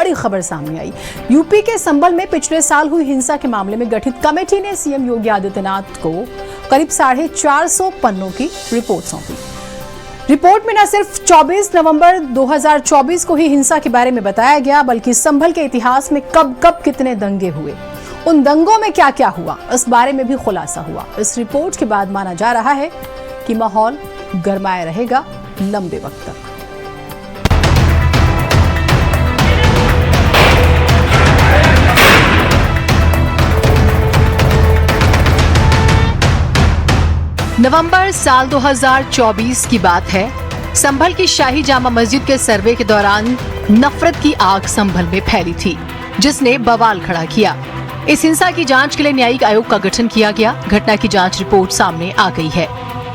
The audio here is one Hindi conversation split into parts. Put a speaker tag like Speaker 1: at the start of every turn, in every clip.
Speaker 1: बड़ी खबर सामने आई। यूपी के संभल में पिछले साल हुई हिंसा के मामले में गठित कमेटी ने सीएम योगी आदित्यनाथ को करीब 450 पन्नों की रिपोर्ट सौंपी। रिपोर्ट में न सिर्फ 24 नवंबर 2024 को ही हिंसा के बारे में बताया गया, बल्कि संभल के इतिहास में कब कब कितने दंगे हुए, उन दंगों में क्या क्या हुआ, इस बारे में भी खुलासा हुआ। इस रिपोर्ट के बाद माना जा रहा है कि माहौल गरमाया रहेगा लंबे वक्त तक। नवंबर साल 2024 की बात है। संभल की शाही जामा मस्जिद के सर्वे के दौरान नफरत की आग संभल में फैली थी, जिसने बवाल खड़ा किया। इस हिंसा की जांच के लिए न्यायिक आयोग का गठन किया गया। घटना की जांच रिपोर्ट सामने आ गई है।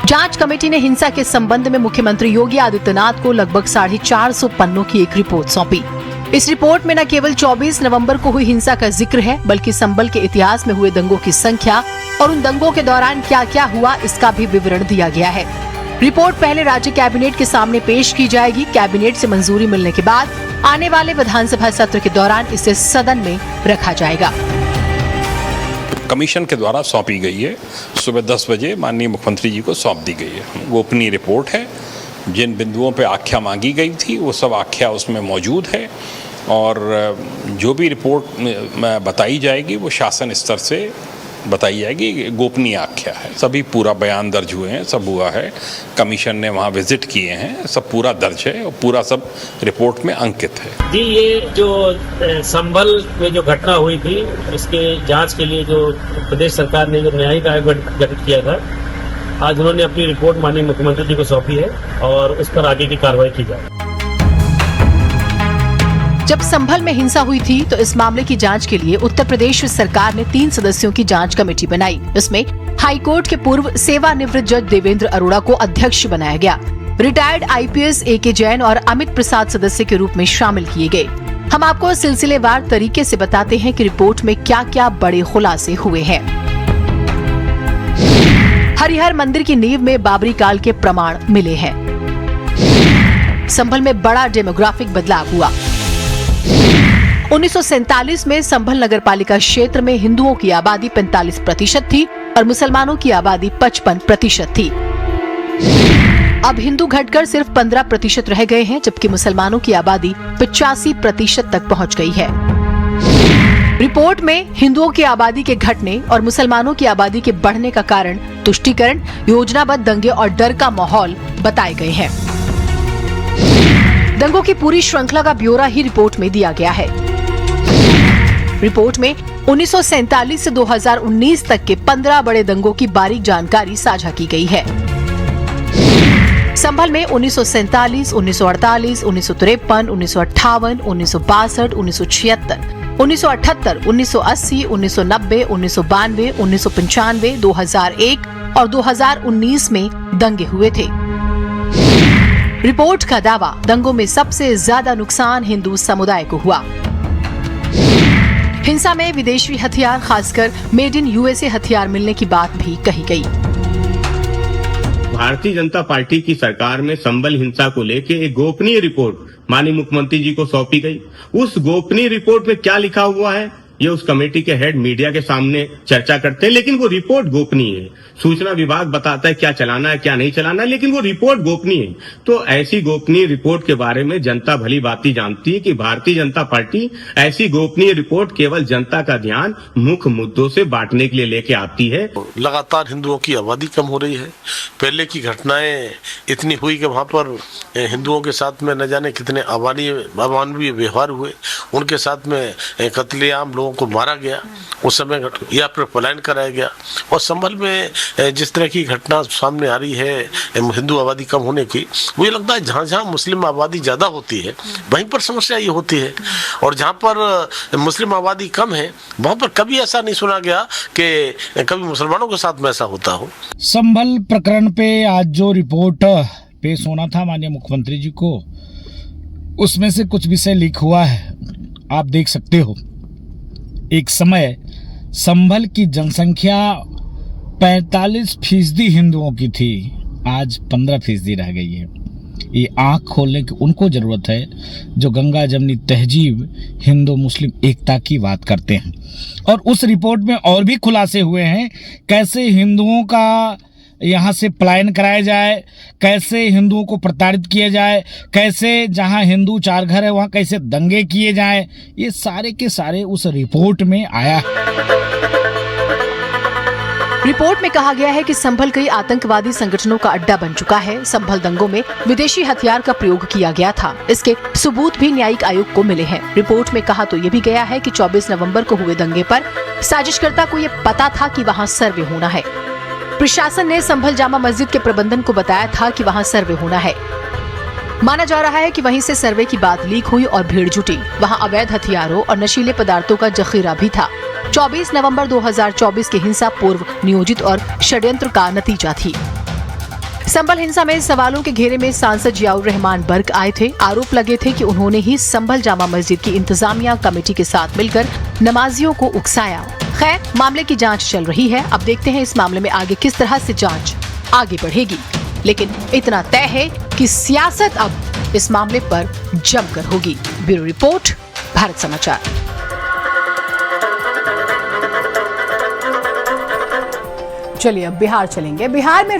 Speaker 1: जांच कमेटी ने हिंसा के संबंध में मुख्यमंत्री योगी आदित्यनाथ को लगभग 450 पन्नों की एक रिपोर्ट सौंपी। इस रिपोर्ट में न केवल 24 नवंबर को हुई हिंसा का जिक्र है, बल्कि संभल के इतिहास में हुए दंगों की संख्या और उन दंगों के दौरान क्या क्या हुआ, इसका भी विवरण दिया गया है। रिपोर्ट पहले राज्य कैबिनेट के सामने पेश की जाएगी। कैबिनेट से मंजूरी मिलने के बाद आने वाले विधानसभा सत्र के दौरान इसे सदन में रखा जाएगा।
Speaker 2: कमीशन के द्वारा सौंपी गई है। सुबह 10 बजे माननीय मुख्यमंत्री जी को सौंप दी गई है। गोपनीय रिपोर्ट है। जिन बिंदुओं पे आख्या मांगी गई थी वो सब आख्या उसमें मौजूद है, और जो भी रिपोर्ट में बताई जाएगी वो शासन स्तर से बताई जाएगी। गोपनीय आख्या है। सभी पूरा बयान दर्ज हुए हैं, सब हुआ है। कमीशन ने वहाँ विजिट किए हैं, सब पूरा दर्ज है और पूरा सब रिपोर्ट में अंकित है।
Speaker 3: जी, ये जो संभल में जो घटना हुई थी, इसके जांच के लिए जो प्रदेश सरकार ने जो न्यायिक आयोग गठित किया था, आज उन्होंने अपनी रिपोर्ट माननीय मुख्यमंत्री जी को सौंपी है और उस पर आगे की कार्रवाई की जाए।
Speaker 1: जब संभल में हिंसा हुई थी तो इस मामले की जांच के लिए उत्तर प्रदेश सरकार ने 3 सदस्यों की जांच कमेटी बनाई। इसमें हाईकोर्ट के पूर्व सेवानिवृत्त जज देवेंद्र अरोड़ा को अध्यक्ष बनाया गया। रिटायर्ड आईपीएस AK जैन और अमित प्रसाद सदस्य के रूप में शामिल किए गए। हम आपको सिलसिलेवार तरीके से बताते हैं कि रिपोर्ट में क्या क्या बड़े खुलासे हुए हैं। हरिहर मंदिर की नींव में बाबरी काल के प्रमाण मिले हैं। संभल में बड़ा डेमोग्राफिक बदलाव हुआ। 1947 में संभल नगर पालिका क्षेत्र में हिंदुओं की आबादी 45% थी और मुसलमानों की आबादी 55% थी। अब हिंदू घटकर सिर्फ 15% रह गए हैं, जबकि मुसलमानों की आबादी 85% तक पहुंच गई है। रिपोर्ट में हिंदुओं की आबादी के घटने और मुसलमानों की आबादी के बढ़ने का कारण तुष्टीकरण, योजनाबद्ध दंगे और डर का माहौल बताए गए हैं। दंगों की पूरी श्रृंखला का ब्यौरा ही रिपोर्ट में दिया गया है। रिपोर्ट में 1947 से 2019 तक के 15 बड़े दंगों की बारीक जानकारी साझा की गई है। संभल में 1947, 1948, 1953, 1958, 1962, 1976, 1978, 1980, 1990, 1992, 1995, 2001 और 2019 में दंगे हुए थे। रिपोर्ट का दावा, दंगों में सबसे ज्यादा नुकसान हिंदू समुदाय को हुआ। हिंसा में विदेशी हथियार, खासकर मेड इन USA हथियार मिलने की बात भी कही गई।
Speaker 4: भारतीय जनता पार्टी की सरकार में संभल हिंसा को लेकर एक गोपनीय रिपोर्ट माननीय मुख्यमंत्री जी को सौंपी गई। उस गोपनीय रिपोर्ट में क्या लिखा हुआ है, ये उस कमेटी के हेड मीडिया के सामने चर्चा करते हैं, लेकिन वो रिपोर्ट गोपनीय है। सूचना विभाग बताता है क्या चलाना है क्या नहीं चलाना है, लेकिन वो रिपोर्ट गोपनीय है। तो ऐसी गोपनीय रिपोर्ट के बारे में जनता भली भांति जानती है कि भारतीय जनता पार्टी ऐसी गोपनीय रिपोर्ट केवल जनता का ध्यान मुख्य मुद्दों से बांटने के लिए लेके आती है।
Speaker 5: लगातार हिंदुओं की आबादी कम हो रही है। पहले की घटनाएं इतनी हुई कि वहां पर हिंदुओं के साथ में न जाने कितने अमानवीय व्यवहार हुए, उनके साथ में कत्लेआम, लोगों को मारा गया, उस समय या फिर पलायन कराया गया। और संभल में जिस तरह की घटना सामने आ रही है हिंदू आबादी कम होने की, मुझे लगता है जहाँ जहाँ मुस्लिम आबादी ज्यादा होती है वहीं पर समस्या ये होती है, और जहाँ पर मुस्लिम आबादी कम है वहाँ पर कभी ऐसा नहीं सुना गया कि कभी मुसलमानों के साथ में ऐसा होता हो।
Speaker 6: संभल प्रकरण पे आज जो रिपोर्ट पेश होना था माननीय मुख्यमंत्री जी को, उसमें से कुछ विषय लीक हुआ है। आप देख सकते हो, एक समय संभल की जनसंख्या 45% हिंदुओं की थी, आज 15% रह गई है। ये आँख खोलने की उनको ज़रूरत है जो गंगा जमनी तहजीब हिंदू मुस्लिम एकता की बात करते हैं। और उस रिपोर्ट में और भी खुलासे हुए हैं, कैसे हिंदुओं का यहाँ से पलायन कराया जाए, कैसे हिंदुओं को प्रताड़ित किया जाए, कैसे जहाँ हिंदू चार घर है वहाँ कैसे दंगे किए जाएं, ये सारे के सारे उस रिपोर्ट में आया है।
Speaker 1: रिपोर्ट में कहा गया है कि संभल कई आतंकवादी संगठनों का अड्डा बन चुका है। संभल दंगों में विदेशी हथियार का प्रयोग किया गया था। इसके सबूत भी न्यायिक आयोग को मिले हैं। रिपोर्ट में कहा तो ये भी गया है कि 24 नवंबर को हुए दंगे पर साजिशकर्ता को ये पता था कि वहां सर्वे होना है। प्रशासन ने संभल जामा मस्जिद के प्रबंधन को बताया था कि वहां सर्वे होना है। माना जा रहा है कि वहीं से सर्वे की बात लीक हुई और भीड़ जुटी। वहां अवैध हथियारों और नशीले पदार्थों का जखीरा भी था। 24 नवंबर 2024 की हिंसा पूर्व नियोजित और षड्यंत्र का नतीजा थी। संभल हिंसा में सवालों के घेरे में सांसद जियाउर रहमान बर्क आए थे। आरोप लगे थे कि उन्होंने ही संभल जामा मस्जिद की इंतजामिया कमेटी के साथ मिलकर नमाजियों को उकसाया। खैर, मामले की जांच चल रही है। अब देखते हैं इस मामले में आगे किस तरह से जांच आगे बढ़ेगी। लेकिन इतना तय है कि सियासत अब इस मामले पर जमकर होगी। ब्यूरो रिपोर्ट, भारत समाचार। चलिए अब बिहार चलेंगे। बिहार में